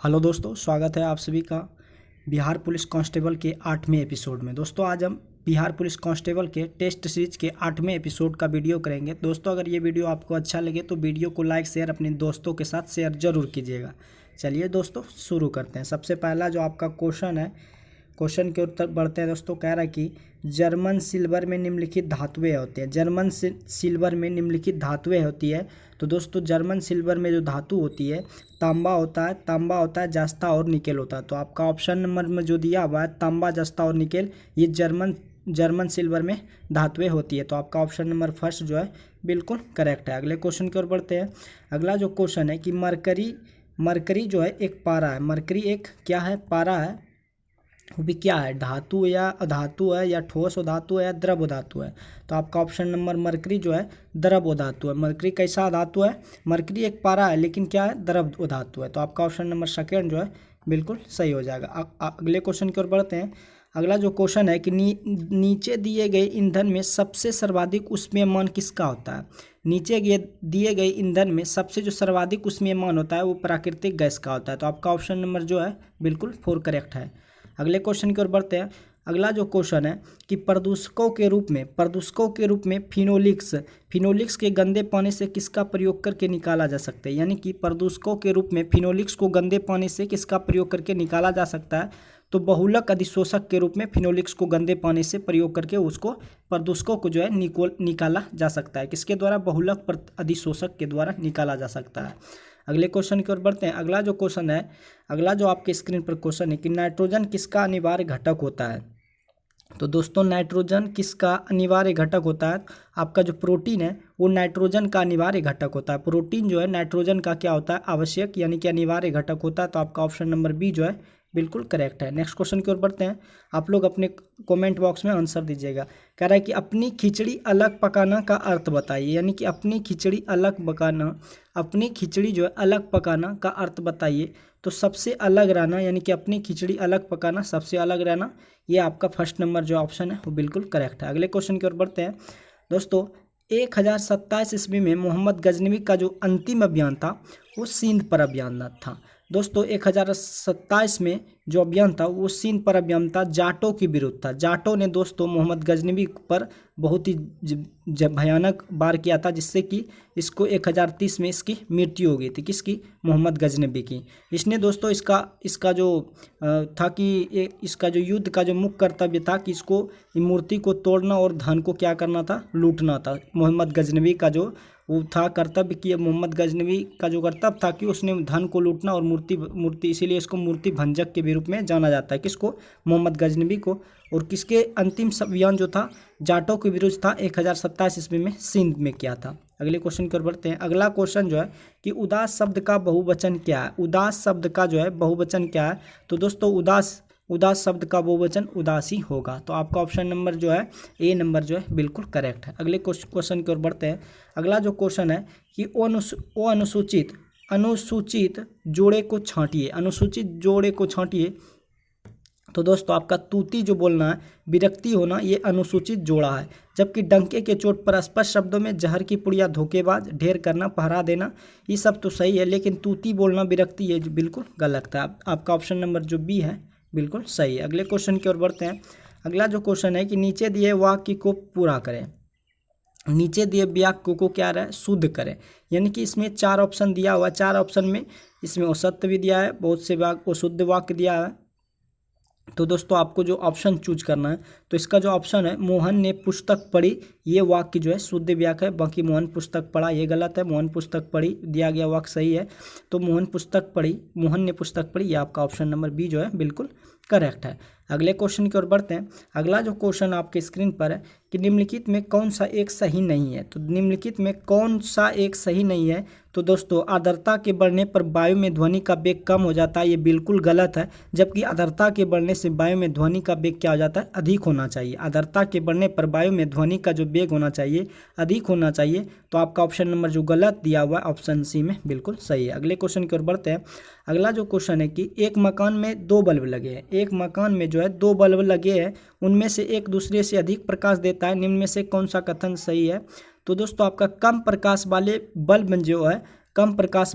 Hello दोस्तों, स्वागत है आप सभी का बिहार पुलिस कांस्टेबल के 8वें एपिसोड में। दोस्तों आज हम बिहार पुलिस कांस्टेबल के टेस्ट सीरीज के 8वें एपिसोड का वीडियो करेंगे। दोस्तों अगर ये वीडियो आपको अच्छा लगे तो वीडियो को लाइक शेयर अपने दोस्तों के साथ शेयर जरूर कीजिएगा। चलिए दोस्तों शुरू करते हैं। सबसे पहला जो आपका क्वेश्चन है, क्वेश्चन के उत्तर बढ़ते हैं। दोस्तों कह रहा है कि जर्मन सिल्वर में निम्नलिखित धातुएं होती हैं। जर्मन सिल्वर में निम्नलिखित धातुएं होती है। तो दोस्तों जर्मन सिल्वर में जो धातु होती है तांबा होता है, जस्ता और निकेल होता है। तो आपका ऑप्शन नंबर में जो दिया हुआ है तांबा, जस्ता और निकेल, ये जर्मन सिल्वर में धातुएं होती है। तो आपका ऑप्शन नंबर फर्स्ट जो है बिल्कुल करेक्ट है। अगले क्वेश्चन की ओर बढ़ते हैं। अगला जो क्वेश्चन है कि मरकरी जो है एक पारा है। मरकरी एक क्या है? पारा है। वो भी क्या है? धातु या अधातु है, या ठोस धातु है, या द्रव धातु है। तो आपका ऑप्शन नंबर मरकरी जो है द्रव धातु है। मरकरी कैसा धातु है? मरकरी एक पारा है लेकिन क्या है? द्रव धातु है। तो आपका ऑप्शन नंबर सेकेंड जो है बिल्कुल सही हो जाएगा। अगले क्वेश्चन की ओर बढ़ते हैं। अगला जो क्वेश्चन है कि नीचे दिए गए ईंधन में सबसे सर्वाधिक ऊष्मीयमान किसका होता है? नीचे दिए गए ईंधन में सबसे जो सर्वाधिक ऊष्मीयमान होता है वो प्राकृतिक गैस का होता है। तो आपका ऑप्शन नंबर जो है बिल्कुल 4 करेक्ट है। अगले क्वेश्चन की ओर बढ़ते हैं। अगला जो क्वेश्चन है कि प्रदूषकों के रूप में फिनोलिक्स के गंदे पानी से किसका प्रयोग करके निकाला जा सकता है? यानी कि प्रदूषकों के रूप में फिनोलिक्स को गंदे पानी से किसका प्रयोग करके निकाला जा सकता है? तो बहुलक अधिशोषक के रूप में फिनोलिक्स को गंदे पानी से प्रयोग करके उसको प्रदूषकों को जो है निकाला जा सकता है। किसके द्वारा? बहुलक अधिशोषक के द्वारा निकाला जा सकता है। अगले क्वेश्चन की ओर बढ़ते हैं। अगला जो आपके स्क्रीन पर क्वेश्चन है कि नाइट्रोजन किसका अनिवार्य घटक होता है? तो दोस्तों नाइट्रोजन किसका अनिवार्य घटक होता है? आपका जो प्रोटीन है वो नाइट्रोजन का अनिवार्य घटक होता है। प्रोटीन जो है नाइट्रोजन का क्या होता है? आवश्यक यानी कि अनिवार्य घटक होता है। तो आपका ऑप्शन नंबर बी जो है बिल्कुल करेक्ट है। नेक्स्ट क्वेश्चन की ओर बढ़ते हैं। आप लोग अपने कमेंट बॉक्स में आंसर दीजिएगा। कह रहा है कि अपनी खिचड़ी अलग पकाना का अर्थ बताइए। यानी कि अपनी खिचड़ी जो है अलग पकाना का अर्थ बताइए। तो सबसे अलग रहना, यानी कि अपनी खिचड़ी अलग पकाना, सबसे अलग रहना, ये आपका फर्स्ट नंबर जो ऑप्शन है वो बिल्कुल करेक्ट है। अगले क्वेश्चन की ओर बढ़ते हैं। दोस्तों 1027 ईस्वी में मोहम्मद गजनवी का जो अंतिम अभियान था वो सिंध पर अभियान था। दोस्तों 1027 में जो अभियान था वो सिंध पर अभियान था, जाटों के विरुद्ध था। जाटों ने दोस्तों मोहम्मद गजनवी पर बहुत ही भयानक वार किया था, जिससे कि इसको 1030 में इसकी मृत्यु हो गई थी। किसकी? मोहम्मद गजनवी की। इसने दोस्तों इसका जो था कि इसका जो युद्ध का जो मुख्य कर्तव्य था कि इसको मूर्ति को तोड़ना और धन को क्या करना था? लूटना था। मोहम्मद गजनवी का जो वो था कर्तव्य कि मोहम्मद गजनवी का जो कर्तव्य था कि उसने धन को लूटना और मूर्ति इसीलिए इसको मूर्ति भंजक के रूप में जाना जाता है। किसको? मोहम्मद गजनवी को। और किसके अंतिम अभियान जो था जाटों के विरुद्ध था 1027 ईस्वी में सिंध में किया था। अगले क्वेश्चन की ओर बढ़ते हैं। अगला क्वेश्चन जो है कि उदास शब्द का बहुवचन क्या है? उदास शब्द का जो है बहुवचन क्या है? तो दोस्तों उदास शब्द का बहुवचन उदासी होगा। तो आपका ऑप्शन नंबर जो है ए नंबर जो है बिल्कुल करेक्ट है। अगले क्वेश्चन की ओर बढ़ते हैं। अगला जो क्वेश्चन है कि अनुसूचित जोड़े को छांटिए। अनुसूचित जोड़े को छांटिए। तो दोस्तों आपका तूती जो बोलना है, विरक्ति होना, ये अनुसूचित जोड़ा है। जबकि डंके के चोट पर स्पष्ट शब्दों में जहर की पुड़िया, धोखेबाज, ढेर करना, पहरा देना, ये सब तो सही है, लेकिन तूती बोलना, विरक्ति, ये बिल्कुल गलत है। आपका ऑप्शन नंबर जो बी है बिल्कुल सही है। अगले क्वेश्चन की ओर बढ़ते हैं। अगला जो क्वेश्चन है कि नीचे दिए वाक्य को पूरा करें। नीचे दिए वाक्य को क्या रहा है? शुद्ध करें। यानी कि इसमें 4 ऑप्शन दिया हुआ है। 4 ऑप्शन में इसमें असत्य भी दिया है, बहुत से अशुद्ध वाक्य दिया है। तो दोस्तों आपको जो ऑप्शन चूज करना है, तो इसका जो ऑप्शन है मोहन ने पुस्तक पढ़ी, ये वाक्य जो है शुद्ध वाक्य है। बाकी मोहन पुस्तक पढ़ा ये गलत है। मोहन पुस्तक पढ़ी दिया गया वाक्य सही है। तो मोहन ने पुस्तक पढ़ी, ये आपका ऑप्शन नंबर बी जो है बिल्कुल करेक्ट है। अगले क्वेश्चन की ओर बढ़ते हैं। अगला जो क्वेश्चन आपके स्क्रीन पर है कि निम्नलिखित में कौन सा एक सही नहीं है? तो निम्नलिखित में कौन सा एक सही नहीं है? तो दोस्तों आर्द्रता के बढ़ने पर वायु में ध्वनि का वेग कम हो जाता है, ये बिल्कुल गलत है। जबकि आर्द्रता के बढ़ने से वायु में ध्वनि का वेग क्या हो जाता है? अधिक होना चाहिए। आर्द्रता के बढ़ने पर वायु में ध्वनि का जो वेग होना चाहिए अधिक होना चाहिए। तो आपका ऑप्शन नंबर जो गलत दिया हुआ है ऑप्शन सी में बिल्कुल सही है। अगले क्वेश्चन की ओर बढ़ते हैं। अगला जो क्वेश्चन है कि एक मकान में 2 बल्ब लगे हैं। एक मकान में जो है 2 बल्ब लगे हैं, उनमें से एक दूसरे से अधिक प्रकाश देता है, निम्न में से कौन सा कथन सही है? तो दोस्तों आपका कम प्रकाश वाले बल्ब जो है कम प्रकाश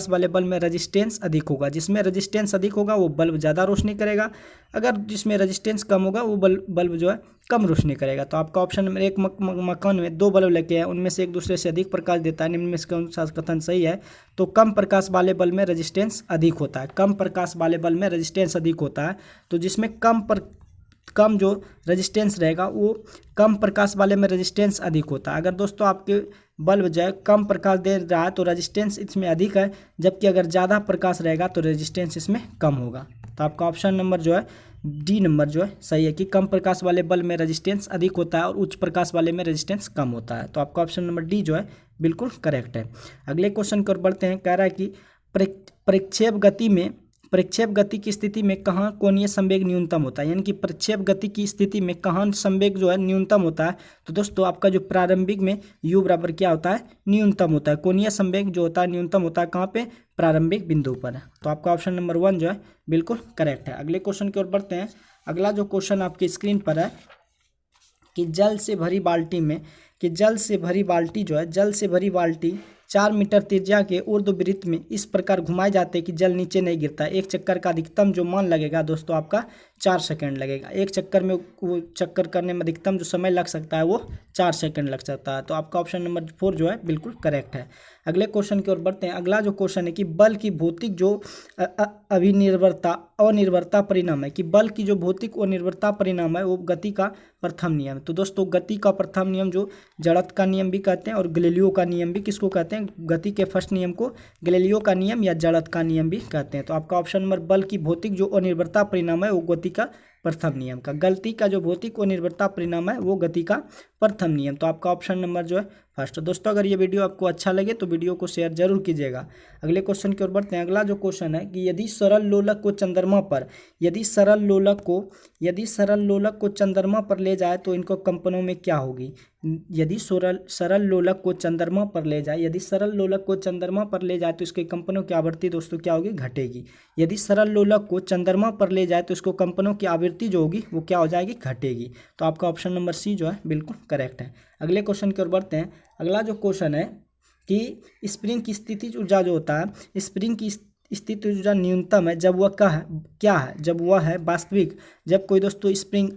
वाले बल्ब में रेजिस्टेंस अधिक होगा। जिसमें रेजिस्टेंस अधिक होगा वो बल्ब ज़्यादा रोशनी करेगा, अगर जिसमें रेजिस्टेंस कम होगा वो बल्ब जो है कम रोशनी करेगा। तो आपका ऑप्शन नंबर एक, मकान में 2 बल्ब लगे हैं, उनमें से एक दूसरे से अधिक प्रकाश देता है, निम्न में इसका अनुसार कथन सही है। तो कम प्रकाश वाले बल्ब में रेजिस्टेंस अधिक होता है, कम प्रकाश वाले बल्ब में रेजिस्टेंस अधिक होता है। तो जिसमें कम जो रेजिस्टेंस रहेगा वो कम प्रकाश वाले में रेजिस्टेंस अधिक होता है। अगर दोस्तों आपके बल्ब जो है कम प्रकाश दे रहा है तो रेजिस्टेंस इसमें अधिक है, जबकि अगर ज़्यादा प्रकाश रहेगा तो रेजिस्टेंस इसमें कम होगा। तो आपका ऑप्शन नंबर जो है डी नंबर जो है सही है कि कम प्रकाश वाले बल्ब में रेजिस्टेंस अधिक होता है और उच्च प्रकाश वाले में रेजिस्टेंस कम होता है। तो आपका ऑप्शन नंबर डी जो है बिल्कुल करेक्ट है। अगले क्वेश्चन की ओर बढ़ते हैं। कह रहा है कि प्रक्षेप गति की स्थिति में कहाँ कोणीय संवेग न्यूनतम होता है, यानी कि प्रक्षेप गति की स्थिति में कहाँ संवेग जो है न्यूनतम होता है। तो दोस्तों आपका जो प्रारंभिक में u बराबर क्या होता है, न्यूनतम होता है। कोणीय संवेग जो होता है न्यूनतम होता है कहाँ पे, प्रारंभिक बिंदु पर। तो आपका ऑप्शन नंबर 1 जो है बिल्कुल करेक्ट है। अगले क्वेश्चन की ओर बढ़ते हैं। अगला जो क्वेश्चन आपकी स्क्रीन पर है कि जल से भरी बाल्टी 4 मीटर त्रिज्या के ऊर्ध्ववृत्त में इस प्रकार घुमाए जाते हैं कि जल नीचे नहीं गिरता। एक चक्कर का अधिकतम जो मान लगेगा दोस्तों आपका 4 सेकंड लगेगा। एक चक्कर में वो चक्कर करने में अधिकतम जो समय लग सकता है वो 4 सेकंड लग सकता है। तो आपका ऑप्शन नंबर 4 जो है बिल्कुल करेक्ट है। अगले क्वेश्चन की ओर बढ़ते हैं। अगला जो क्वेश्चन है कि बल की भौतिक जो अनिर्भरता परिणाम है, कि बल की जो भौतिक अनिर्भरता परिणाम है वो गति का प्रथम नियम है। तो दोस्तों गति का प्रथम नियम जो जड़त्व का नियम भी कहते हैं और गैलीलियो का नियम भी किसको कहते हैं, गति के फर्स्ट नियम को गैलीलियो का नियम या जड़त्व का नियम भी कहते हैं। तो आपका ऑप्शन नंबर बल की भौतिक जो अनिर्भरता परिणाम है वो गति का प्रथम नियम का, गति का जो भौतिक अनिर्भरता परिणाम है वो गति का प्रथम नियम। तो आपका ऑप्शन नंबर जो है फर्स्ट। दोस्तों अगर ये वीडियो आपको अच्छा लगे तो वीडियो को शेयर जरूर कीजिएगा। अगले क्वेश्चन की ओर बढ़ते हैं। अगला जो क्वेश्चन है कि यदि सरल लोलक को चंद्रमा पर ले जाए तो इनको कंपनों में क्या होगी। यदि सरल लोलक को चंद्रमा पर ले जाए तो इसके कंपनों की आवृत्ति दोस्तों क्या होगी, घटेगी। यदि सरल लोलक को चंद्रमा पर ले जाए तो इसको कंपनों की आवृत्ति जो होगी वो क्या हो जाएगी, घटेगी। तो आपका ऑप्शन नंबर सी जो है बिल्कुल करेक्ट है। अगले क्वेश्चन की ओर बढ़ते हैं। अगला जो क्वेश्चन है कि स्प्रिंग की स्थितिज ऊर्जा जो होता है, स्प्रिंग की स्थिति ऊर्जा न्यूनतम है जब वह क्या है, जब वह है वास्तविक। जब कोई दोस्तों स्प्रिंग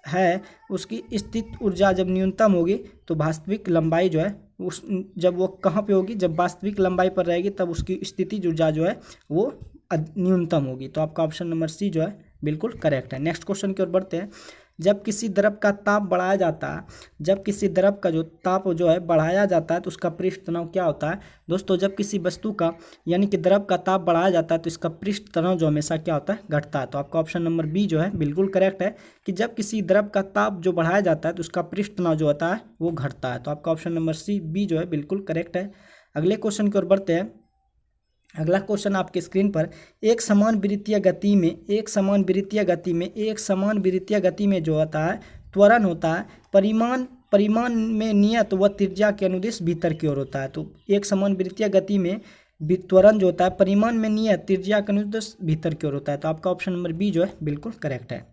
है उसकी स्थिति ऊर्जा जब न्यूनतम होगी तो वास्तविक लंबाई जो है जब वो कहाँ पे होगी, जब वास्तविक लंबाई पर रहेगी तब उसकी स्थिति ऊर्जा जो है वो न्यूनतम होगी। तो आपका ऑप्शन नंबर सी जो है बिल्कुल करेक्ट है। नेक्स्ट क्वेश्चन की ओर बढ़ते हैं। जब किसी द्रव का ताप बढ़ाया जाता है, जब किसी द्रव का जो ताप जो है बढ़ाया जाता है तो उसका पृष्ठ तनाव क्या होता है। दोस्तों जब किसी वस्तु का यानी कि द्रव का ताप बढ़ाया जाता है तो इसका पृष्ठ तनाव जो हमेशा क्या होता है, घटता है। तो आपका ऑप्शन नंबर बी जो है बिल्कुल करेक्ट है कि जब किसी द्रव का ताप जो बढ़ाया जाता है तो उसका पृष्ठ तनाव जो होता है वो घटता है। तो आपका ऑप्शन नंबर सी बी जो है बिल्कुल करेक्ट है। अगले क्वेश्चन की ओर बढ़ते हैं। अगला क्वेश्चन आपके स्क्रीन पर एक समान वृत्तीय गति में जो होता है त्वरण होता है, परिमाण में नियत व त्रिज्या के अनुदिश भीतर की ओर होता है। तो एक समान वृत्तीय गति में त्वरण जो होता है परिमाण में नियत त्रिज्या के अनुदिश भीतर की ओर होता है। तो आपका ऑप्शन नंबर बी जो है बिल्कुल करेक्ट है।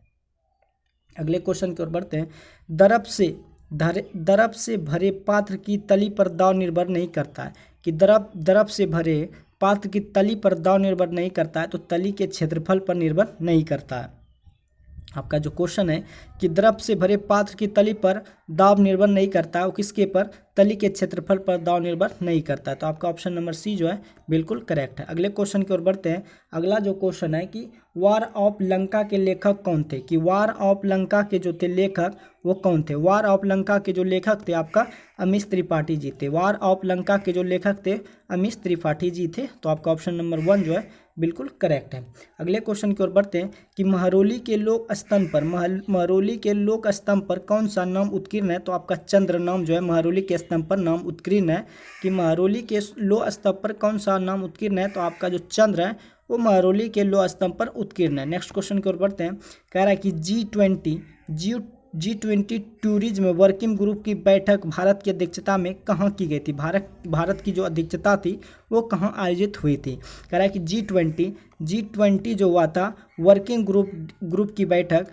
अगले क्वेश्चन की ओर बढ़ते हैं। द्रव से भरे पात्र की तली पर दाव निर्भर नहीं करता है, कि द्रव से भरे पात्र की तली पर दाव निर्भर नहीं करता है तो तली के क्षेत्रफल पर निर्भर नहीं करता है। आपका जो क्वेश्चन है कि द्रव से भरे पात्र की तली पर दाब निर्भर नहीं करता है, वो किसके पर, तली के क्षेत्रफल पर दाब निर्भर नहीं करता है। तो आपका ऑप्शन नंबर सी जो है बिल्कुल करेक्ट है। अगले क्वेश्चन की ओर बढ़ते हैं। अगला जो क्वेश्चन है कि वार ऑफ लंका के लेखक कौन थे, कि वार ऑफ लंका के जो थे लेखक वो कौन थे। वार ऑफ लंका के जो लेखक थे आपका अमीश त्रिपाठी जी थे। वार ऑफ लंका के जो लेखक थे अमीश त्रिपाठी जी थे। तो आपका ऑप्शन नंबर 1 जो है बिल्कुल करेक्ट है। अगले क्वेश्चन की ओर बढ़ते हैं कि महरौली के लोक स्तंभ पर कौन सा नाम उत्कीर्ण है। तो आपका चंद्र नाम जो है महरौली के स्तंभ पर नाम उत्कीर्ण है, कि महरौली के लोह स्तंभ पर कौन सा नाम उत्कीर्ण है। तो आपका जो चंद्र है वो महरौली के लोह स्तंभ पर उत्कीर्ण है। नेक्स्ट क्वेश्चन की ओर बढ़ते हैं। कह रहा है कि G20 टूरिज्म वर्किंग ग्रुप की बैठक भारत की अध्यक्षता में कहाँ की गई थी? भारत की जो अध्यक्षता थी वो कहाँ आयोजित हुई थी? कह रहा है कि G20 जो हुआ था वर्किंग ग्रुप की बैठक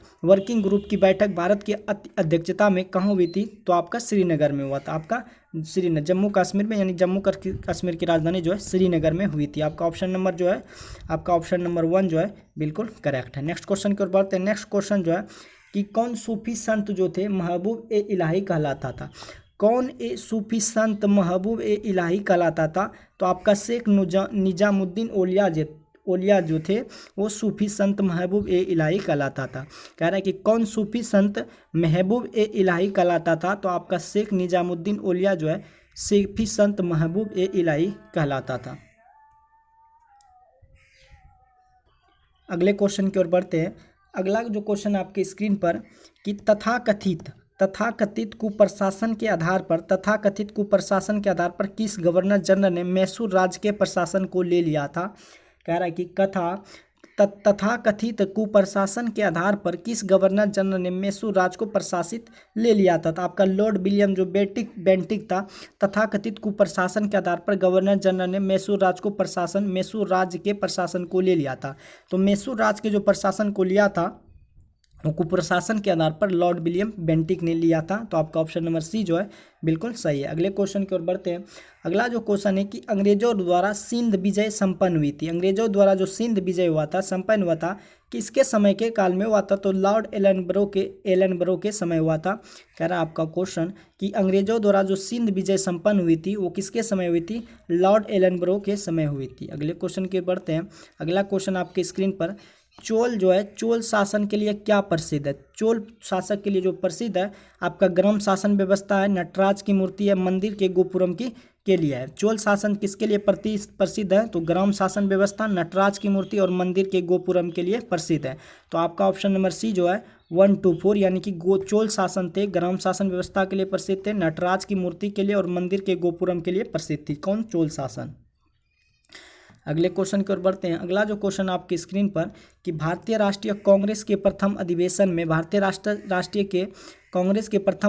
भारत की अध्यक्षता में कहाँ हुई थी? तो आपका श्रीनगर में हुआ था। आपका श्रीनगर जम्मू कश्मीर में, यानी जम्मू कश्मीर की राजधानी जो है श्रीनगर में हुई थी। आपका ऑप्शन नंबर 1 जो है बिल्कुल करेक्ट है। नेक्स्ट क्वेश्चन की ओर बढ़ते हैं। नेक्स्ट क्वेश्चन जो है कि कौन सूफी संत जो थे महबूब ए इलाही कहलाता था? कौन ए सूफी संत महबूब ए इलाही कहलाता था? तो आपका शेख निजामुद्दीन ओलिया जो थे वो सूफी संत महबूब ए इलाही कहलाता था। कह रहा है कि कौन सूफी संत महबूब ए इलाही कहलाता था? तो आपका शेख निजामुद्दीन ओलिया जो है सूफी संत महबूब ए इलाही कहलाता था। अगले क्वेश्चन की ओर बढ़ते हैं। अगला जो क्वेश्चन आपके स्क्रीन पर कि तथाकथित कुप्रशासन के आधार पर किस गवर्नर जनरल ने मैसूर राज्य के प्रशासन को ले लिया था? कह रहा है कि तथाकथित कुप्रशासन के आधार पर किस गवर्नर जनरल ने मैसूर राज्य को प्रशासित ले लिया था? तो आपका लॉर्ड विलियम जो बेंटिक था, तथाकथित कुप्रशासन के आधार पर गवर्नर जनरल ने मैसूर राज्य के प्रशासन को ले लिया था। तो मैसूर राज्य के जो प्रशासन को लिया था वो कुप्रशासन के आधार पर लॉर्ड विलियम बेंटिक ने लिया था। तो आपका ऑप्शन नंबर सी जो है बिल्कुल सही है। अगले क्वेश्चन की ओर बढ़ते हैं। अगला जो क्वेश्चन है कि अंग्रेजों द्वारा सिंध विजय संपन्न हुई थी। अंग्रेजों द्वारा जो सिंध विजय संपन्न हुआ था किसके समय के काल में हुआ था? तो लॉर्ड एलनबरो के समय हुआ था। कह रहा है आपका क्वेश्चन कि अंग्रेजों द्वारा जो सिंध विजय संपन्न हुई थी वो किसके समय हुई थी? लॉर्ड एलनबरो के समय हुई थी। अगले क्वेश्चन की ओर बढ़ते हैं। अगला क्वेश्चन आपके स्क्रीन पर चोल शासन के लिए क्या प्रसिद्ध है? चोल शासक के लिए जो प्रसिद्ध है आपका ग्राम शासन व्यवस्था है, नटराज की मूर्ति है, मंदिर के गोपुरम के लिए है। चोल शासन किसके लिए प्रसिद्ध है? तो ग्राम शासन व्यवस्था, नटराज की मूर्ति और मंदिर के गोपुरम के लिए प्रसिद्ध है। तो आपका ऑप्शन नंबर सी जो है 1, 2, 4 यानी कि चोल शासन थे, ग्राम शासन व्यवस्था के लिए प्रसिद्ध थे, नटराज की मूर्ति के लिए और मंदिर के गोपुरम के लिए प्रसिद्ध थी। कौन? चोल शासन। अगले क्वेश्चन की ओर बढ़ते हैं। अगला जो क्वेश्चन आपकी स्क्रीन पर कि भारतीय राष्ट्रीय कांग्रेस के प्रथम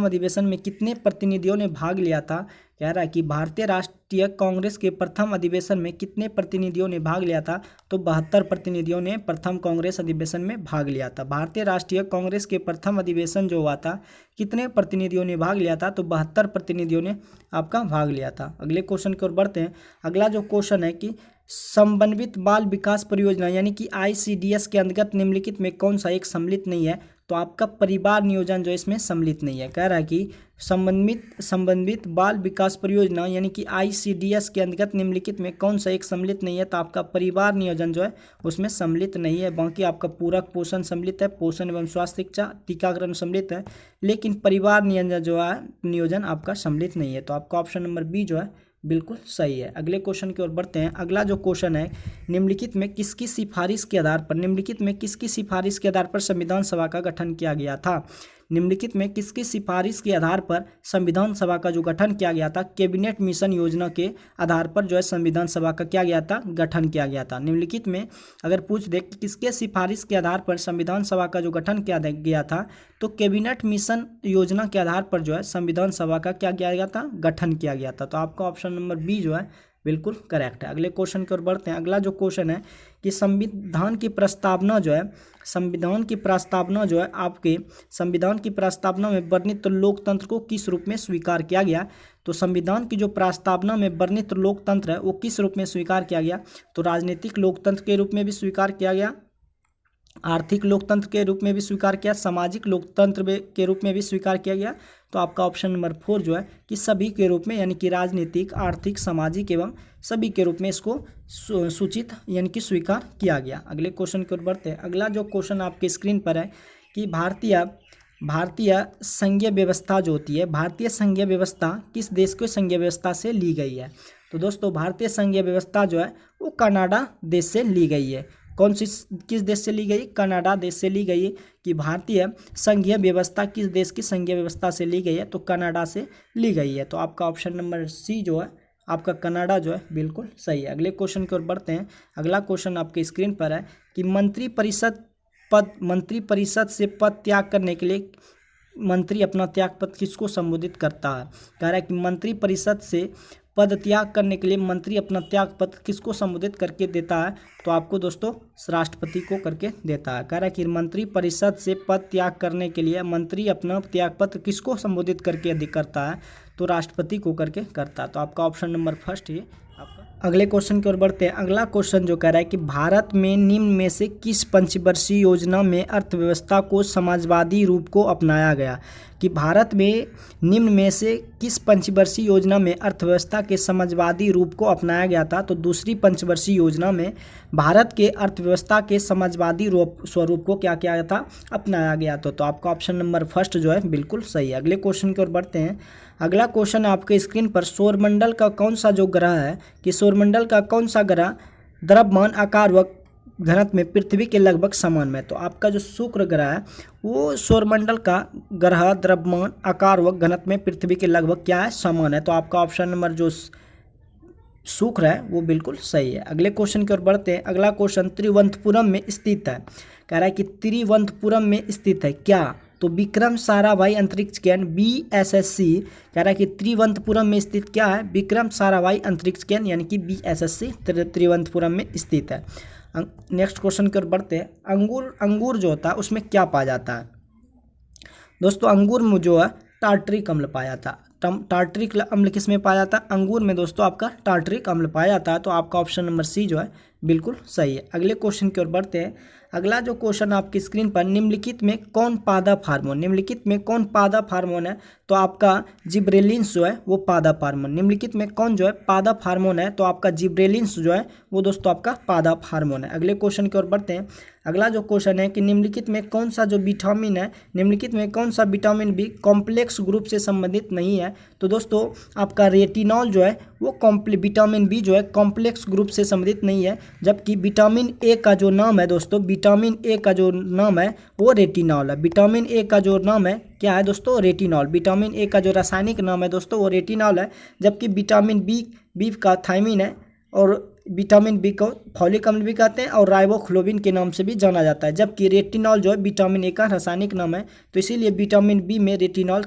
अधिवेशन में कितने प्रतिनिधियों ने भाग लिया था? कह रहा है कि भारतीय राष्ट्रीय कांग्रेस के प्रथम अधिवेशन में कितने प्रतिनिधियों ने भाग लिया था? तो 72 प्रतिनिधियों ने प्रथम कांग्रेस अधिवेशन में भाग लिया था। भारतीय राष्ट्रीय कांग्रेस के प्रथम अधिवेशन जो हुआ था कितने प्रतिनिधियों ने भाग लिया था? तो 72 प्रतिनिधियों ने आपका भाग लिया था। अगले क्वेश्चन की ओर बढ़ते हैं। अगला जो क्वेश्चन है कि समन्वित बाल विकास परियोजना यानी कि ICDS के अंतर्गत निम्नलिखित में कौन सा एक सम्मिलित नहीं है? तो आपका परिवार नियोजन जो इसमें सम्मिलित नहीं है। कह रहा है कि समन्वित बाल विकास परियोजना यानी कि ICDS के अंतर्गत निम्नलिखित में कौन सा एक सम्मिलित नहीं है? तो आपका परिवार नियोजन जो है उसमें सम्मिलित नहीं है। बाकी आपका पूरक पोषण सम्मिलित है, पोषण एवं स्वास्थ्य शिक्षा, टीकाकरण सम्मिलित है, लेकिन परिवार नियोजन आपका सम्मिलित नहीं है। तो आपका ऑप्शन नंबर बी जो है बिल्कुल सही है। अगले क्वेश्चन की ओर बढ़ते हैं। अगला जो क्वेश्चन है निम्नलिखित में किसकी सिफारिश के आधार पर संविधान सभा का गठन किया गया था? निम्नलिखित में किसकी सिफारिश के आधार पर संविधान सभा का जो गठन किया गया था? कैबिनेट मिशन योजना के आधार पर जो है संविधान सभा का क्या गया था? गठन किया गया था। निम्नलिखित में अगर पूछ दे किसके सिफारिश के आधार पर संविधान सभा का जो गठन किया गया था, तो कैबिनेट मिशन योजना के आधार पर जो है संविधान सभा का क्या किया गया था? गठन किया गया था। तो आपका ऑप्शन नंबर बी जो है बिल्कुल करेक्ट है। अगले क्वेश्चन की ओर बढ़ते हैं। अगला जो क्वेश्चन है कि संविधान की प्रस्तावना जो है आपके संविधान की प्रस्तावना में वर्णित लोकतंत्र को किस रूप में स्वीकार किया गया? तो संविधान की जो प्रस्तावना में वर्णित लोकतंत्र है वो किस रूप में स्वीकार किया गया? तो राजनीतिक लोकतंत्र के रूप में भी स्वीकार किया गया, आर्थिक लोकतंत्र के रूप में भी स्वीकार किया, सामाजिक लोकतंत्र के रूप में भी स्वीकार किया गया। तो आपका ऑप्शन नंबर 4 जो है कि सभी के रूप में यानी कि राजनीतिक, आर्थिक, सामाजिक एवं सभी के रूप में इसको सूचित यानी कि स्वीकार किया गया। अगले क्वेश्चन की ओर बढ़ते हैं। अगला जो क्वेश्चन आपके स्क्रीन पर है कि भारतीय संघीय व्यवस्था जो होती है, भारतीय संघीय व्यवस्था किस देश को संघीय व्यवस्था से ली गई है? तो दोस्तों भारतीय संघीय व्यवस्था जो है वो कनाडा देश से ली गई है। किस देश से ली गई? कनाडा देश से ली गई। कि भारतीय संघीय व्यवस्था किस देश की संघीय व्यवस्था से ली गई है? तो कनाडा से ली गई है। तो आपका ऑप्शन नंबर सी जो है आपका कनाडा जो है बिल्कुल सही है। अगले क्वेश्चन की ओर बढ़ते हैं। अगला क्वेश्चन आपके स्क्रीन पर है कि मंत्रिपरिषद से पद त्याग करने के लिए मंत्री अपना त्यागपत्र किसको संबोधित करता है? कह रहा है कि मंत्री परिषद से पद त्याग करने के लिए मंत्री अपना त्यागपत्र किसको संबोधित करके देता है? तो आपको दोस्तों राष्ट्रपति को करके देता है। कह रहा है कि मंत्री परिषद से पद त्याग करने के लिए मंत्री अपना त्यागपत्र किसको संबोधित करके करता है? तो राष्ट्रपति को करके करता है। तो आपका ऑप्शन नंबर फर्स्ट ये आपका। अगले क्वेश्चन की ओर बढ़ते हैं। अगला क्वेश्चन जो कह रहा है कि भारत में निम्न में से किस पंचवर्षीय योजना में अर्थव्यवस्था को समाजवादी रूप को अपनाया गया? कि भारत में निम्न में से किस पंचवर्षीय योजना में अर्थव्यवस्था के समाजवादी रूप को अपनाया गया था? तो दूसरी पंचवर्षीय योजना में भारत के अर्थव्यवस्था के समाजवादी स्वरूप को क्या किया गया था? अपनाया गया था। तो आपका ऑप्शन नंबर फर्स्ट जो है बिल्कुल सही है। अगले क्वेश्चन की ओर बढ़ते हैं। अगला क्वेश्चन आपके स्क्रीन पर सौरमंडल का कौन सा जो ग्रह है कि सौरमंडल का कौन सा ग्रह द्रव्यमान आकार व घनत्व में पृथ्वी के लगभग समान में? तो आपका जो शुक्र ग्रह है वो सौरमंडल का ग्रह द्रव्यमान आकार व घनत्व में पृथ्वी के लगभग क्या है? समान है। तो आपका ऑप्शन नंबर जो शुक्र है वो बिल्कुल सही है। अगले क्वेश्चन की ओर बढ़ते हैं। अगला क्वेश्चन तिरुवनंतपुरम में स्थित है। कह रहा है कि तिरुवनंतपुरम में स्थित है क्या? तो विक्रम साराभाई अंतरिक्ष केंद्र BSSC कह रहा है कि तिरुवनंतपुरम में स्थित क्या है? विक्रम साराभाई अंतरिक्ष केंद्र यानी कि BSSC तिरुवनंतपुरम में स्थित है। नेक्स्ट क्वेश्चन की ओर बढ़ते हैं। अंगूर जो होता है उसमें क्या पाया जाता है? दोस्तों अंगूर में जो है टार्टरिक अम्ल पाया जाता है। टार्टरिक अम्ल किस में पाया जाता है? अंगूर में दोस्तों आपका टार्टरिक अम्ल पाया जाता है। तो आपका ऑप्शन नंबर सी जो है बिल्कुल सही है। अगले क्वेश्चन की ओर बढ़ते हैं। अगला जो क्वेश्चन आपकी स्क्रीन पर निम्नलिखित में कौन पादप हार्मोन? निम्नलिखित में कौन पादप हार्मोन है? तो आपका जिब्रेलिन्स जो है वो पादप हार्मोन। निम्नलिखित में कौन जो है पादप हार्मोन है? तो आपका जिब्रेलिन्स जो है वो दोस्तों आपका पादप हार्मोन है। अगले क्वेश्चन की ओर बढ़ते हैं। अगला जो क्वेश्चन है कि निम्नलिखित में कौन सा जो विटामिन है, निम्नलिखित में कौन सा विटामिन बी कॉम्प्लेक्स ग्रुप से संबंधित नहीं है? तो दोस्तों आपका रेटिनॉल जो है वो विटामिन बी जो है कॉम्प्लेक्स ग्रुप से संबंधित नहीं है, जबकि विटामिन ए का जो नाम है दोस्तों, विटामिन ए का जो नाम है वो रेटिनॉल है। विटामिन ए का जो नाम है क्या है दोस्तों? रेटिनॉल। विटामिन ए का जो रासायनिक नाम है दोस्तों वो रेटिनॉल है, जबकि विटामिन बी का थायमिन है और विटामिन बी को फॉलिक अम्ल भी कहते हैं और राइबोफ्लाविन के नाम से भी जाना जाता है, जबकि रेटिनॉल जो है विटामिन ए का रासायनिक नाम है। तो इसीलिए विटामिन बी में रेटिनॉल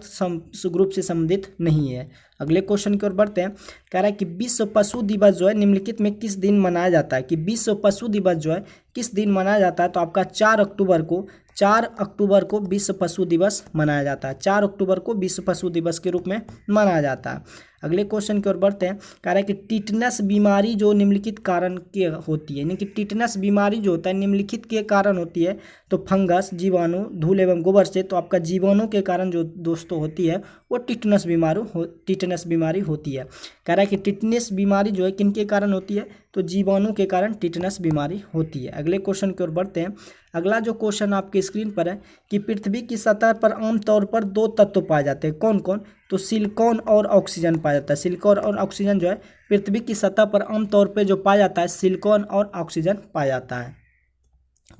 ग्रुप से संबंधित नहीं है। अगले क्वेश्चन की ओर बढ़ते हैं। कह रहा है कि विश्व पशु दिवस जो है निम्नलिखित में किस दिन मनाया जाता है? कि विश्व पशु दिवस जो है किस दिन मनाया जाता है? तो आपका 4 अक्टूबर को विश्व पशु दिवस मनाया जाता है। 4 अक्टूबर को विश्व पशु दिवस के रूप में मनाया जाता है। अगले क्वेश्चन की ओर बढ़ते हैं। कह रहा है कि टिटनस बीमारी जो निम्नलिखित कारण की होती है, यानी कि टिटनस बीमारी जो होता है निम्नलिखित के कारण होती है। तो फंगस, जीवाणु, धूल एवं गोबर से। तो आपका जीवाणु के कारण जो दोस्तों होती है वो टिटनस बीमारी होती है। कह रहा है कि टिटनस बीमारी जो है किनके कारण होती है? तो जीवाणु के कारण टिटनस बीमारी होती है। अगले क्वेश्चन की ओर बढ़ते हैं। अगला जो क्वेश्चन आपके स्क्रीन पर है कि पृथ्वी की सतह पर आमतौर पर 2 तत्व पाए जाते हैं। कौन कौन? तो सिलिकॉन और ऑक्सीजन पाया जाता है। सिलिकॉन और ऑक्सीजन जो है पृथ्वी की सतह पर आमतौर पर जो पाया जाता है सिलिकॉन और ऑक्सीजन पाया जाता है।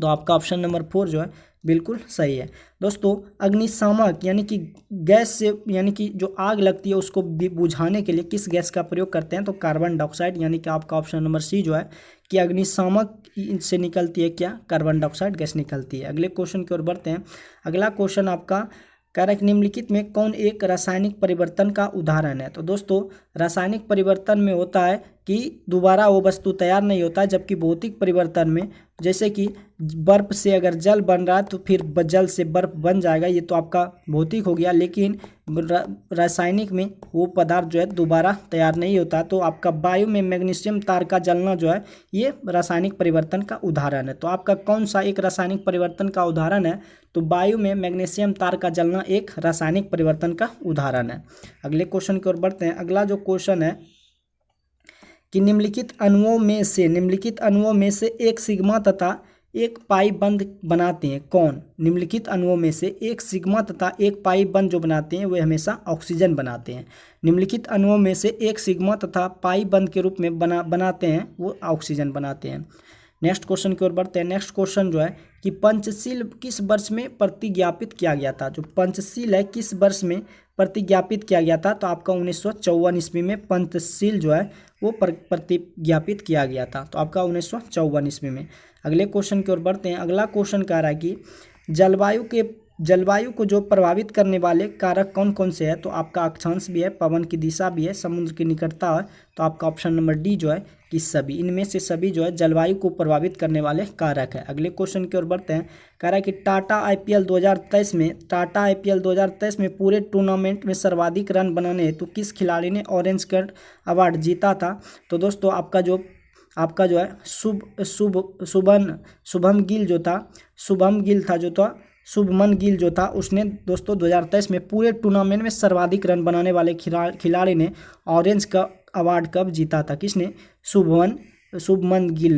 तो आपका ऑप्शन नंबर 4 जो है बिल्कुल सही है। दोस्तों अग्निशामक यानी कि गैस से, यानी कि जो आग लगती है उसको बुझाने के लिए किस गैस का प्रयोग करते हैं? तो कार्बन डाइऑक्साइड, यानी कि आपका ऑप्शन नंबर सी जो है कि अग्निशामक से निकलती है क्या? कार्बन डाइऑक्साइड गैस निकलती है। अगले क्वेश्चन की ओर बढ़ते हैं। अगला क्वेश्चन आपका कह रहा है कि निम्नलिखित में कौन एक रासायनिक परिवर्तन का उदाहरण है? तो दोस्तों रासायनिक परिवर्तन में होता है कि दोबारा वो वस्तु तैयार नहीं होता है, जबकि भौतिक परिवर्तन में जैसे कि बर्फ से अगर जल बन रहा है तो फिर जल से बर्फ बन जाएगा, ये तो आपका भौतिक हो गया। लेकिन रासायनिक में वो पदार्थ जो है दोबारा तैयार नहीं होता। तो आपका वायु में मैग्नीशियम तार का जलना जो है ये रासायनिक परिवर्तन का उदाहरण है। तो आपका कौन सा एक रासायनिक परिवर्तन का उदाहरण है? तो वायु में मैग्नीशियम तार का जलना एक रासायनिक परिवर्तन का उदाहरण है। अगले क्वेश्चन की ओर बढ़ते हैं। अगला जो क्वेश्चन है कि निम्नलिखित अणुओं में से एक सिग्मा तथा एक पाई बंध बनाते हैं। कौन? निम्नलिखित अणुओं में से एक सिग्मा तथा एक पाई बंध जो बनाते हैं वे हमेशा ऑक्सीजन बनाते हैं। निम्नलिखित अणुओं में से एक सिग्मा तथा पाई बंध के रूप में बनाते हैं वो ऑक्सीजन बनाते हैं। नेक्स्ट क्वेश्चन की ओर बढ़ते हैं। नेक्स्ट क्वेश्चन जो है कि पंचशील किस वर्ष में प्रतिज्ञापित किया गया था? जो पंचशील है किस वर्ष में प्रतिज्ञापित किया गया था? तो आपका 1954 ईस्वी में पंचशील जो है वो प्रतिज्ञापित किया गया था। तो आपका 1954 ईस्वी में। अगले क्वेश्चन की ओर बढ़ते हैं। अगला क्वेश्चन कह रहा है कि जलवायु के जलवायु को जो प्रभावित करने वाले कारक कौन कौन से हैं, तो आपका अक्षांश भी है, पवन की दिशा भी है, समुद्र की निकटता है, तो आपका ऑप्शन नंबर डी जो है कि सभी, इनमें से सभी जो है जलवायु को प्रभावित करने वाले कारक है। अगले क्वेश्चन की ओर बढ़ते हैं। कह रहा है कि टाटा आईपीएल 2023 में पूरे टूर्नामेंट में सर्वाधिक रन बनाने हेतु किस खिलाड़ी ने ऑरेंज कैप अवार्ड जीता था। तो दोस्तों आपका जो है शुभमन गिल जो था उसने दोस्तों 2023 में पूरे टूर्नामेंट में सर्वाधिक रन बनाने वाले खिलाड़ी ने ऑरेंज का अवार्ड कब जीता था, किसने, शुभमन गिल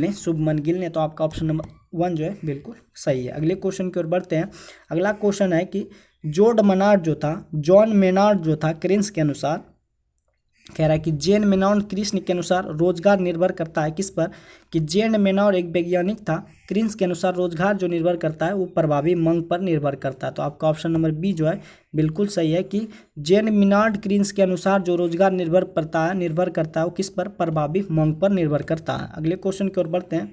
ने। तो आपका ऑप्शन नंबर 1 जो है बिल्कुल सही है। अगले क्वेश्चन की ओर बढ़ते हैं। अगला क्वेश्चन है कि जॉन मेनार्ड जो था क्रिंस के अनुसार, कह रहा है कि जेन मेनॉन कृष्ण के अनुसार रोजगार निर्भर करता है किस पर, कि जेन मेनॉन एक वैज्ञानिक था, क्रिंस के अनुसार रोजगार जो निर्भर करता है वो प्रभावी मांग पर निर्भर करता है। तो आपका ऑप्शन नंबर बी जो है बिल्कुल सही है कि जेन मिनार्ड क्रिंस के अनुसार जो रोजगार निर्भर करता है वो किस पर, प्रभावी मांग पर निर्भर करता है। अगले क्वेश्चन की ओर बढ़ते हैं।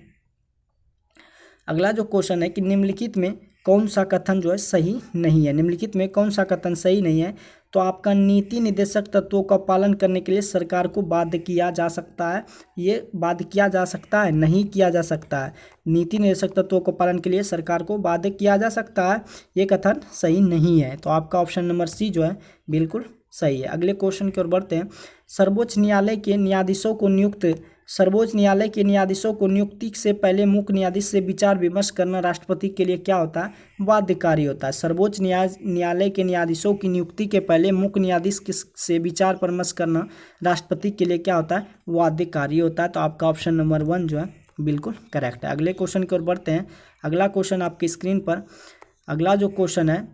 अगला जो क्वेश्चन है कि निम्नलिखित में कौन सा कथन जो है सही नहीं है, निम्नलिखित में कौन सा कथन सही नहीं है। तो आपका नीति निर्देशक तत्वों का पालन करने के लिए सरकार को बाध्य किया जा सकता है, ये बाध्य किया जा सकता है, नहीं किया जा सकता है। नीति निर्देशक तत्वों को पालन के लिए सरकार को बाध्य किया जा सकता है, ये कथन सही नहीं है। तो आपका ऑप्शन नंबर सी जो है बिल्कुल सही है। अगले क्वेश्चन की ओर बढ़ते हैं। सर्वोच्च न्यायालय के न्यायाधीशों को नियुक्ति से पहले मुख्य न्यायाधीश से विचार विमर्श करना राष्ट्रपति के लिए क्या होता है, बाध्यकारी होता है। सर्वोच्च न्यायालय के न्यायाधीशों की नियुक्ति के पहले मुख्य न्यायाधीश से विचार परामर्श करना राष्ट्रपति के लिए क्या होता है, बाध्यकारी होता है। तो आपका ऑप्शन नंबर 1 जो है बिल्कुल करेक्ट है। अगले क्वेश्चन की ओर बढ़ते हैं। अगला क्वेश्चन आपकी स्क्रीन पर, अगला जो क्वेश्चन है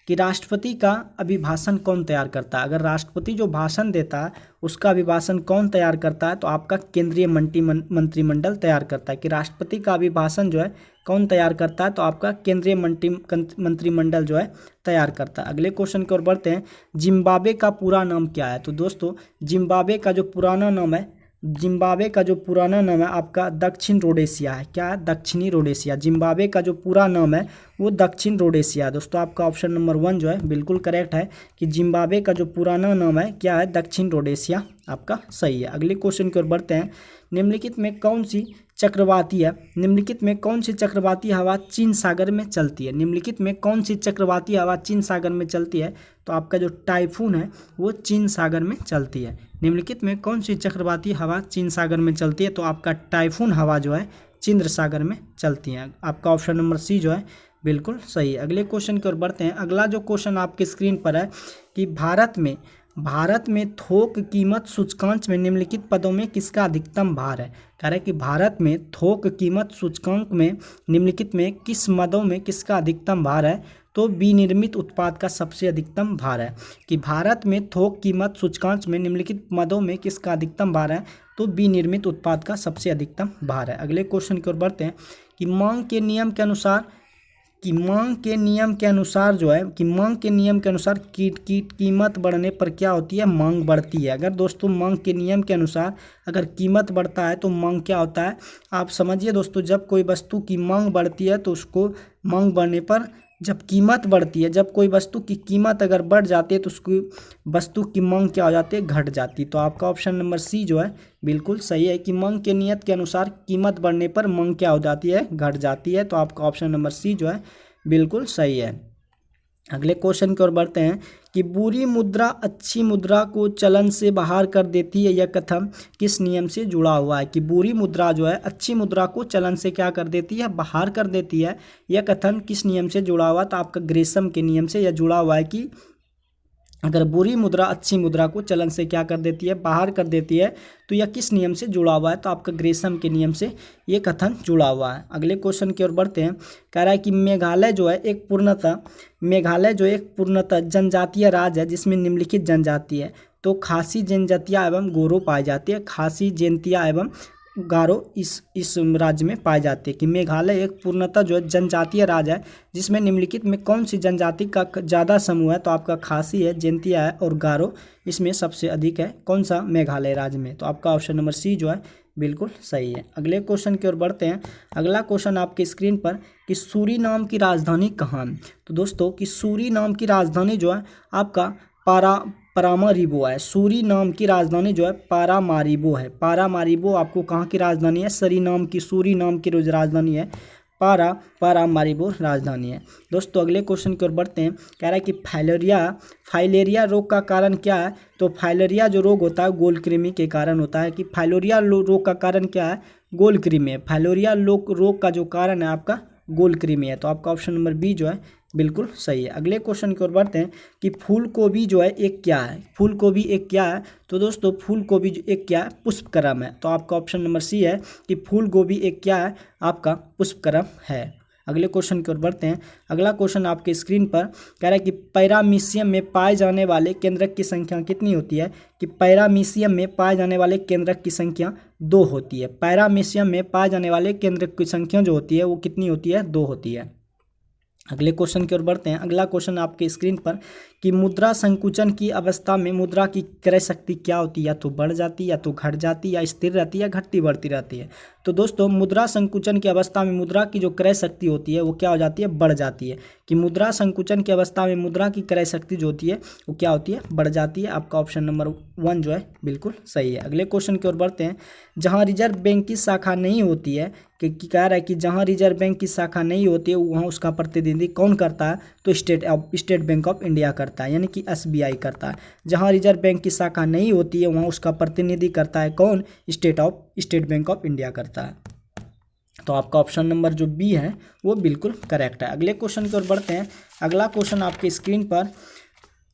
कि राष्ट्रपति का अभिभाषण कौन तैयार करता है। अगर राष्ट्रपति जो भाषण देता है उसका अभिभाषण कौन तैयार करता है, तो आपका केंद्रीय मंत्रिमंडल तैयार करता है। कि राष्ट्रपति का अभिभाषण जो है कौन तैयार करता है, तो आपका केंद्रीय मंत्रिमंडल जो है तैयार करता है। अगले क्वेश्चन की ओर बढ़ते हैं। जिम्बाब्वे का पूरा नाम क्या है। तो दोस्तों जिम्बाब्वे का जो पुराना नाम है आपका दक्षिण रोडेशिया है। क्या है, दक्षिणी रोडेशिया। जिम्बाब्वे का जो पूरा नाम है वो दक्षिण रोडेशिया। दोस्तों आपका ऑप्शन नंबर 1 जो है बिल्कुल करेक्ट है कि जिम्बाब्वे का जो पुराना नाम है क्या है, दक्षिण रोडेशिया, आपका सही है। अगले क्वेश्चन की ओर बढ़ते हैं। निम्नलिखित में कौन सी चक्रवाती हवा चीन सागर में चलती है। निम्नलिखित में कौन सी चक्रवाती हवा चीन सागर में चलती है, तो आपका जो टाइफून है वो चीन सागर में चलती है। निम्नलिखित में कौन सी चक्रवाती हवा चीन सागर में चलती है, तो आपका टाइफून हवा जो है चीन सागर में चलती है। आपका ऑप्शन नंबर सी जो है बिल्कुल सही है। अगले क्वेश्चन की ओर बढ़ते हैं। अगला जो क्वेश्चन आपके स्क्रीन पर है कि भारत में थोक कीमत सूचकांक में निम्नलिखित पदों में किसका अधिकतम भार है। कह रहा है कि भारत में थोक कीमत सूचकांक में निम्नलिखित में किस मदों में किसका अधिकतम भार है, तो विनिर्मित उत्पाद का सबसे अधिकतम भार है। कि भारत में थोक कीमत सूचकांक में निम्नलिखित मदों में किसका अधिकतम भार है, तो विनिर्मित उत्पाद का सबसे अधिकतम भार है। अगले क्वेश्चन की ओर बढ़ते हैं कि मांग के नियम के अनुसार कीमत बढ़ने पर क्या होती है, मांग बढ़ती है। अगर दोस्तों मांग के नियम के अनुसार अगर कीमत बढ़ता है तो मांग क्या होता है, आप समझिए दोस्तों, जब कोई वस्तु की मांग बढ़ती है तो उसको मांग बढ़ने पर जब कीमत बढ़ती है, जब कोई वस्तु की कीमत अगर बढ़ जाती है तो उसकी वस्तु की मांग क्या हो जाती है, घट जाती है। तो आपका ऑप्शन नंबर सी जो है बिल्कुल सही है कि मांग के नियत के अनुसार कीमत बढ़ने पर मांग क्या हो जाती है, घट जाती है। तो आपका ऑप्शन नंबर सी जो है बिल्कुल सही है। अगले क्वेश्चन की ओर बढ़ते हैं कि बुरी मुद्रा अच्छी मुद्रा को चलन से बाहर कर देती है, यह कथन किस नियम से जुड़ा हुआ है। कि बुरी मुद्रा जो है अच्छी मुद्रा को चलन से क्या कर देती है, बाहर कर देती है, यह कथन किस नियम से जुड़ा हुआ है, तो आपका ग्रेसम के नियम से यह जुड़ा हुआ है कि अगर बुरी मुद्रा अच्छी मुद्रा को चलन से क्या कर देती है, बाहर कर देती है, तो यह किस नियम से जुड़ा हुआ है, तो आपका ग्रेसम के नियम से ये कथन जुड़ा हुआ है। अगले क्वेश्चन की ओर बढ़ते हैं। कह रहा है कि मेघालय जो एक पूर्णतः जनजातीय राज्य है जिसमें निम्नलिखित जनजाति है, तो खासी जनजातियाँ एवं गोरो पाई जाती है। खासी जयंतिया एवं गारो इस राज्य में पाए जाते हैं। कि मेघालय एक पूर्णतः जो है जनजातीय राज्य है जिसमें निम्नलिखित में कौन सी जनजाति का ज़्यादा समूह है, तो आपका खासी है, जयंतिया है और गारो इसमें सबसे अधिक है, कौन सा, मेघालय राज्य में। तो आपका ऑप्शन नंबर सी जो है बिल्कुल सही है। अगले क्वेश्चन की ओर बढ़ते हैं। अगला क्वेश्चन आपके स्क्रीन पर कि सूरीनाम की राजधानी कहाँ है। तो दोस्तों कि सूरीनाम की राजधानी जो है आपका पारामारिबो है। सूरीनाम की राजधानी जो है पारामारिबो है। पारामारिबो आपको कहाँ की राजधानी है, सूरीनाम की राजधानी है पारामारिबो राजधानी है। दोस्तों अगले क्वेश्चन की ओर बढ़ते हैं। कह रहा है कि फाइलेरिया रोग का कारण क्या है। तो फाइलेरिया जो रोग होता है गोलकृमि के कारण होता है। कि फाइलेरिया रोग का कारण क्या है, गोलकृमि है। फाइलेरिया रोग का जो कारण है आपका गोलकृमि है। तो आपका ऑप्शन नंबर बी जो है बिल्कुल सही है। अगले क्वेश्चन की ओर बढ़ते हैं कि फूलगोभी जो है एक क्या है। फूलगोभी एक क्या है। तो दोस्तों फूलगोभी एक क्या है, पुष्पक्रम है। तो आपका ऑप्शन नंबर सी है कि फूलगोभी एक क्या है, आपका पुष्पक्रम है। अगले क्वेश्चन की ओर बढ़ते हैं। अगला क्वेश्चन आपके स्क्रीन पर कह रहा है कि पैरामीशियम में पाए जाने वाले केंद्रक की संख्या कितनी होती है। कि पैरामीशियम में पाए जाने वाले केंद्रक की संख्या 2 होती है। पैरामीशियम में पाए जाने वाले केंद्रक की संख्या जो होती है वो कितनी होती है, 2 होती है। अगले क्वेश्चन की ओर बढ़ते हैं। अगला क्वेश्चन आपके स्क्रीन पर कि मुद्रा संकुचन की अवस्था में मुद्रा की क्रय शक्ति क्या होती है, या तो बढ़ जाती है, या तो घट जाती है, या स्थिर रहती है, या घटती बढ़ती रहती है। तो दोस्तों मुद्रा संकुचन की अवस्था में मुद्रा की जो क्रय शक्ति होती है वो क्या हो जाती है, बढ़ जाती है। कि मुद्रा संकुचन की अवस्था में मुद्रा की क्रय शक्ति जो होती है वो क्या होती है, बढ़ जाती है। आपका ऑप्शन नंबर 1 जो है बिल्कुल सही है। अगले क्वेश्चन की ओर बढ़ते हैं। जहाँ रिजर्व बैंक की शाखा नहीं होती है, कि कह रहा है कि जहाँ रिजर्व बैंक की शाखा नहीं होती है वहाँ उसका प्रतिनिधि कौन करता है। तो स्टेट बैंक ऑफ इंडिया करता है, यानी कि SBI करता है। जहाँ रिजर्व बैंक की शाखा नहीं होती है वहाँ उसका प्रतिनिधि करता है कौन, स्टेट बैंक ऑफ इंडिया करता है। तो आपका ऑप्शन नंबर जो बी है वो बिल्कुल करेक्ट है। अगले क्वेश्चन की ओर बढ़ते हैं। अगला क्वेश्चन आपके स्क्रीन पर,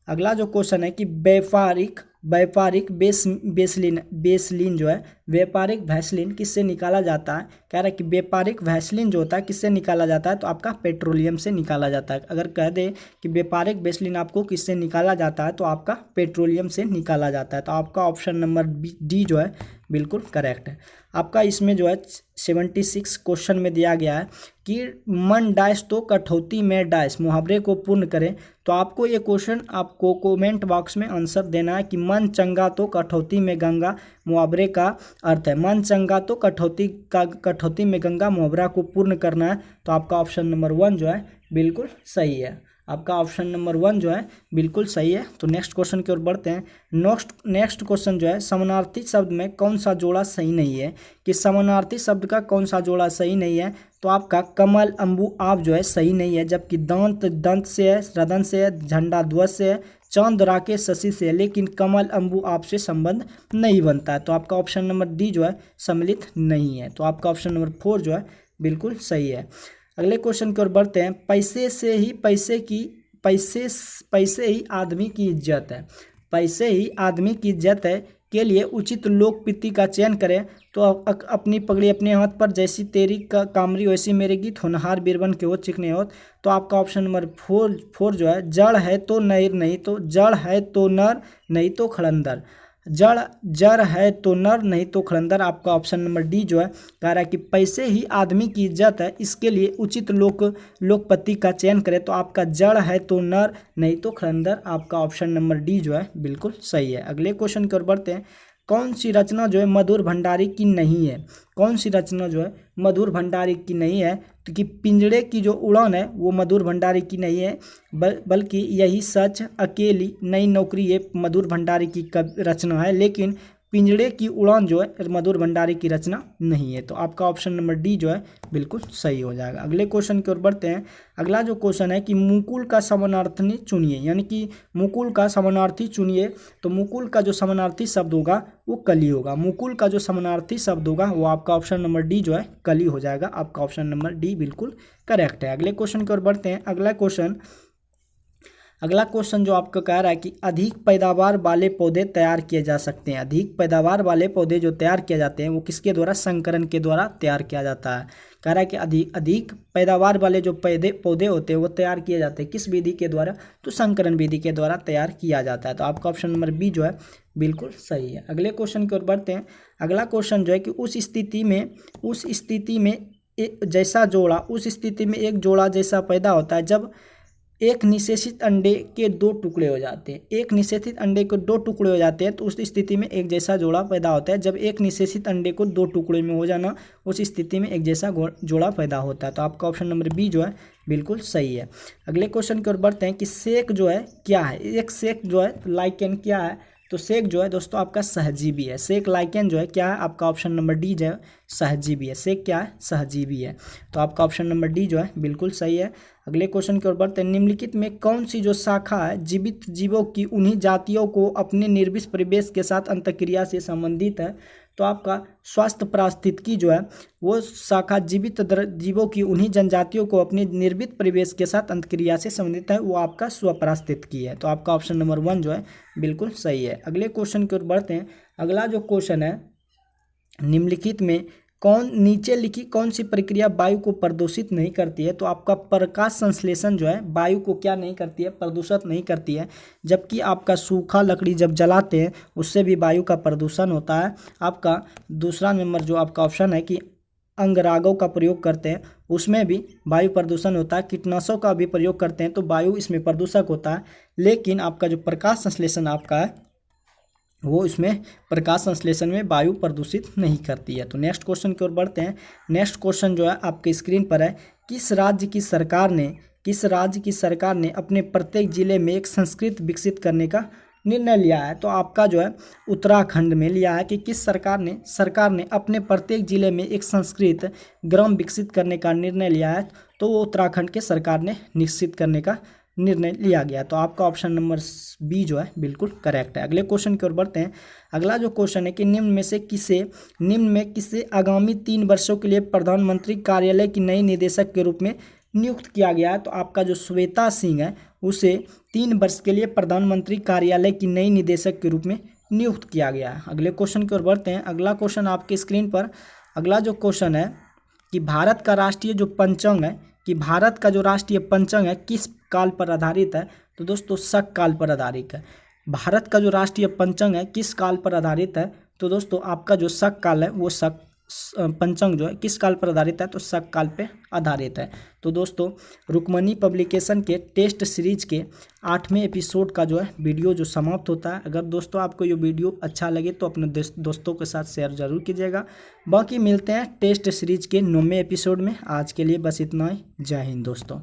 अगला जो क्वेश्चन है कि व्यापारिक बेसलिन जो है, व्यापारिक वैसलीन किससे निकाला जाता है। कह रहा है कि व्यापारिक वैसलीन जो होता है किससे निकाला जाता है। तो आपका पेट्रोलियम से निकाला जाता है। अगर कह दे कि व्यापारिक वैसलीन आपको किससे निकाला जाता है तो आपका पेट्रोलियम से निकाला जाता है। तो आपका ऑप्शन नंबर डी जो है बिल्कुल करेक्ट है। आपका इसमें जो है 76 क्वेश्चन में दिया गया है कि मन डैश तो कठौती में डैश मुहावरे को पूर्ण करें। तो आपको ये क्वेश्चन आपको कमेंट बॉक्स में आंसर देना है कि मन चंगा तो कठौती में गंगा मुहावरे का अर्थ है। मन चंगा तो कठौती में गंगा मुहावरा को पूर्ण करना है। तो आपका ऑप्शन नंबर 1 जो है बिल्कुल सही है। आपका ऑप्शन नंबर 1 जो है बिल्कुल सही है। तो नेक्स्ट क्वेश्चन की ओर बढ़ते हैं। नेक्स्ट क्वेश्चन जो है समानार्थी शब्द में कौन सा जोड़ा सही नहीं है। कि समानार्थी शब्द का कौन सा जोड़ा सही नहीं है। तो आपका कमल अम्बु आप जो है सही नहीं है। जबकि दंत से है, रदन से है, झंडा ध्वज से है, चांद राकेश शशि से है, लेकिन कमल अम्बु आप से संबंध नहीं बनता है। तो आपका ऑप्शन नंबर डी जो है सम्मिलित नहीं है। तो आपका ऑप्शन नंबर 4 जो है बिल्कुल सही है। अगले क्वेश्चन की ओर बढ़ते हैं। पैसे ही आदमी की इज्जत है। पैसे ही आदमी की इज्जत है के लिए उचित लोकप्रीति का चयन करें। तो अपनी पगड़ी अपने हाथ पर, जैसी तेरी कामरी वैसी मेरे गीत, होनहार बीरबल के हो चिकने होत। तो आपका ऑप्शन नंबर 4 जो है जड़ है तो नर नहीं तो जड़ है तो नर नहीं तो खड़ंदर। जड़ है तो नर नहीं तो खड़ंदर। आपका ऑप्शन नंबर डी जो है कह रहा है कि पैसे ही आदमी की इज्जत है, इसके लिए उचित लोकपति का चयन करें। तो आपका जड़ है तो नर नहीं तो खड़ंदर। आपका ऑप्शन नंबर डी जो है बिल्कुल सही है। अगले क्वेश्चन की ओर बढ़ते हैं। कौन सी रचना जो है मधुर भंडारी की नहीं है। कौन सी रचना जो है मधुर भंडारी की नहीं है। तो कि पिंजड़े की जो उड़ान है वो मधुर भंडारी की नहीं है, बल्कि यही सच अकेली नई नौकरी ये मधुर भंडारी की रचना है। लेकिन पिंजड़े की उड़ान जो है मधुर भंडारी की रचना नहीं है। तो आपका ऑप्शन नंबर डी जो है बिल्कुल सही हो जाएगा। अगले क्वेश्चन की ओर बढ़ते हैं। अगला जो क्वेश्चन है कि मुकुल का समानार्थी चुनिए, यानी कि मुकुल का समानार्थी चुनिए। तो मुकुल का जो समानार्थी शब्द होगा वो कली होगा। मुकुल का जो समानार्थी शब्द होगा वो आपका ऑप्शन नंबर डी जो है कली हो जाएगा। आपका ऑप्शन नंबर डी बिल्कुल करेक्ट है। अगले क्वेश्चन की ओर बढ़ते हैं। अगला क्वेश्चन जो आपको कह रहा है कि अधिक पैदावार वाले पौधे तैयार किए जा सकते हैं। अधिक पैदावार वाले पौधे जो तैयार किए जाते हैं वो किसके द्वारा, संकरण के द्वारा तैयार किया जाता है। कह रहा है कि अधिक पैदावार वाले जो पौधे होते हैं वो तैयार किए जाते हैं किस विधि के द्वारा, तो संकरण विधि के द्वारा तैयार किया जाता है। तो आपका ऑप्शन नंबर बी जो है बिल्कुल सही है। अगले क्वेश्चन की ओर बढ़ते हैं। अगला क्वेश्चन जो है कि उस स्थिति में जैसा जोड़ा, उस स्थिति में एक जोड़ा जैसा पैदा होता है जब एक निषेचित अंडे के दो टुकड़े हो जाते हैं। एक निषेचित अंडे को दो टुकड़े हो जाते हैं तो उस स्थिति में एक जैसा जोड़ा पैदा होता है। जब एक निषेचित अंडे को दो टुकड़े में हो जाना, उस स्थिति में एक जैसा जोड़ा पैदा होता है। तो आपका ऑप्शन नंबर बी जो है बिल्कुल सही है। अगले क्वेश्चन की ओर बढ़ते हैं कि सेक जो है क्या है। एक सेक जो है लाइकेन क्या है, तो सेक जो है दोस्तों आपका सहजीवी है। सेक लाइकेन जो है क्या है, आपका ऑप्शन नंबर डी जो है सहजीवी है। सेक क्या है, सहजीवी है। तो आपका ऑप्शन नंबर डी जो है बिल्कुल सही है। अगले क्वेश्चन की ओर बढ़ते हैं। निम्नलिखित में कौन सी जो शाखा है जीवित जीवों की उन्हीं जातियों को अपने निर्विष परिवेश के साथ अंतःक्रिया से संबंधित है, तो आपका स्वास्थ्य पारिस्थितिकी जो है वो शाखा जीवित जीवों की उन्हीं जनजातियों को अपने निर्मित परिवेश के साथ अंतःक्रिया से संबंधित है, वो आपका स्वपारिस्थितिकी है। तो आपका ऑप्शन नंबर 1 जो है बिल्कुल सही है। अगले क्वेश्चन की ओर बढ़ते हैं। अगला जो क्वेश्चन है, निम्नलिखित में नीचे लिखी कौन सी प्रक्रिया वायु को प्रदूषित नहीं करती है, तो आपका प्रकाश संश्लेषण जो है वायु को क्या नहीं करती है, प्रदूषित नहीं करती है। जबकि आपका सूखा लकड़ी जब जलाते हैं उससे भी वायु का प्रदूषण होता है। आपका दूसरा नंबर जो आपका ऑप्शन है कि अंगरागों का प्रयोग करते हैं उसमें भी वायु प्रदूषण होता है। कीटनाशकों का भी प्रयोग करते हैं तो वायु इसमें प्रदूषक होता है। लेकिन आपका जो प्रकाश संश्लेषण आपका है वो इसमें प्रकाश संश्लेषण में वायु प्रदूषित नहीं करती है। तो नेक्स्ट क्वेश्चन की ओर बढ़ते हैं। नेक्स्ट क्वेश्चन जो है आपके स्क्रीन पर है, किस राज्य की सरकार ने अपने प्रत्येक जिले में एक संस्कृत विकसित करने का निर्णय लिया है। तो आपका जो है उत्तराखंड में लिया है कि किस सरकार ने अपने प्रत्येक जिले में एक संस्कृत ग्राम विकसित करने का निर्णय लिया है, तो वो उत्तराखंड के सरकार ने निश्चित करने का निर्णय लिया गया। तो आपका ऑप्शन नंबर बी जो है बिल्कुल करेक्ट है। अगले क्वेश्चन की ओर बढ़ते हैं। अगला जो क्वेश्चन है कि निम्न में किसे आगामी 3 वर्षों के लिए प्रधानमंत्री कार्यालय की नई निदेशक के रूप में नियुक्त किया गया है। तो आपका जो श्वेता सिंह है उसे 3 वर्ष के लिए प्रधानमंत्री कार्यालय की नई निदेशक के रूप में नियुक्त किया गया है। अगले क्वेश्चन की ओर बढ़ते हैं। अगला क्वेश्चन आपके स्क्रीन पर, अगला जो क्वेश्चन है कि भारत का राष्ट्रीय जो पंचांग है किस काल पर आधारित है, तो दोस्तों शक काल पर आधारित है। भारत का जो राष्ट्रीय पंचांग है किस काल पर आधारित है, तो दोस्तों आपका जो शक काल है वो पंचांग जो है किस काल पर आधारित है, तो शक काल पे आधारित है। तो दोस्तों रुक्मणी पब्लिकेशन के टेस्ट सीरीज के 8वें एपिसोड का जो है वीडियो जो समाप्त होता है। अगर दोस्तों आपको ये वीडियो अच्छा लगे तो अपने दोस्तों के साथ शेयर जरूर कीजिएगा। बाकी मिलते हैं टेस्ट सीरीज के 9वें एपिसोड में। आज के लिए बस इतना ही। जय हिंद दोस्तों।